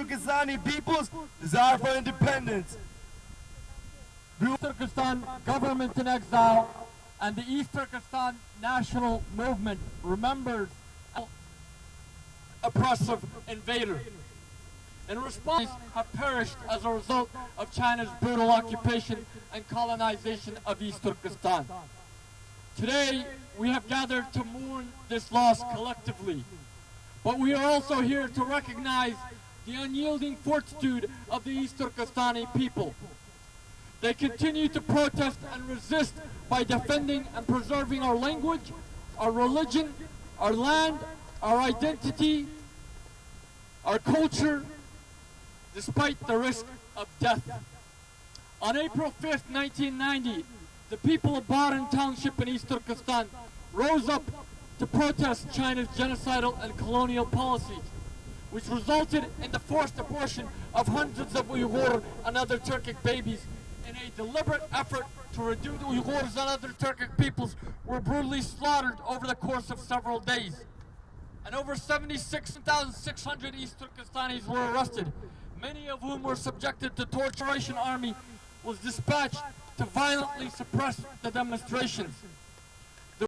Turkistani people's desire for independence. Turkestan government in exile and the East Turkestan national movement remembers oppressive invader. In response, have perished as a result of China's brutal occupation and colonization of East Turkestan. Today, we have gathered to mourn this loss collectively, but we are also here to recognize the unyielding fortitude of the East Turkestani people. They continue to protest and resist by defending and preserving our language, our religion, our land, our identity, our culture, despite the risk of death. On April 5th, 1990, the people of Baran Township in East Turkestan rose up to protest China's genocidal and colonial policies, which resulted in the forced abortion of hundreds of Uyghur and other Turkic babies in a deliberate effort to reduce Uyghurs and other Turkic peoples were brutally slaughtered over the course of several days. And over 76,600 East Turkestanis were arrested, many of whom were subjected to torturation. Army was dispatched to violently suppress the demonstrations.